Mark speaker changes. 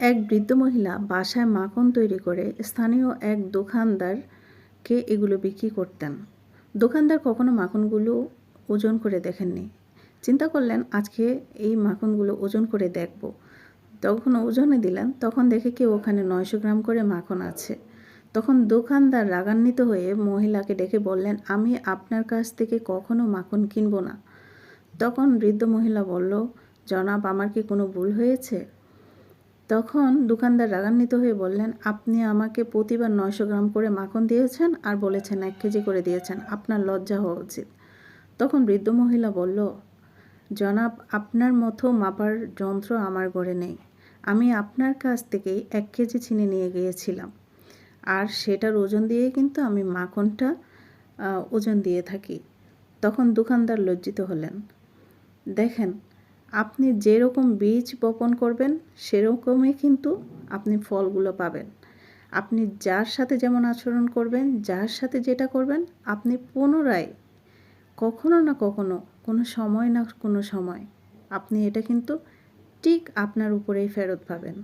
Speaker 1: এক বৃদ্ধ মহিলা বাসায় মাখন তৈরি করে স্থানীয় এক দোকানদারকে এগুলো বিক্রি করতেন। দোকানদার কখনো মাখনগুলো ওজন করে দেখেননি। চিন্তা করলেন আজকে এই মাখনগুলো ওজন করে দেখব। তখন ওজনে দিলেন, তখন দেখে কেউ ওখানে 900 গ্রাম করে মাখন আছে। তখন দোকানদার রাগান্বিত হয়ে মহিলাকে ডেকে বললেন, আমি আপনার কাছ থেকে কখনো মাখন কিনবো না। তখন বৃদ্ধ মহিলা বলল, জনাব, আমার কি কোনো ভুল হয়েছে? তখন দোকানদার রাগান্বিত হয়ে বললেন, আপনি আমাকে প্রতিবার 900 গ্রাম করে মাখন দিয়েছেন আর বলেছেন 1 কেজি করে দিয়েছেন, আপনার লজ্জা হওয়া উচিত। তখন বৃদ্ধ মহিলা বলল, জনাব, আপনার মতো মাপার যন্ত্র আমার ঘরে নেই। আমি আপনার কাছ থেকেই 1 কেজি চিনি নিয়ে গিয়েছিলাম, আর সেটার ওজন দিয়েই কিন্তু আমি মাখনটা ওজন দিয়ে থাকি। তখন দোকানদার লজ্জিত হলেন। দেখেন, আপনি যেরকম বীজ বপন করবেন সেরকমই কিন্তু আপনি ফলগুলো পাবেন। আপনি যার সাথে যেমন আচরণ করবেন, যার সাথে যেটা করবেন, আপনি পুনরায় কখনো না কখনো, কোনো সময় না কোনো সময় আপনি এটা কিন্তু ঠিক আপনার উপরেই ফেরত পাবেন।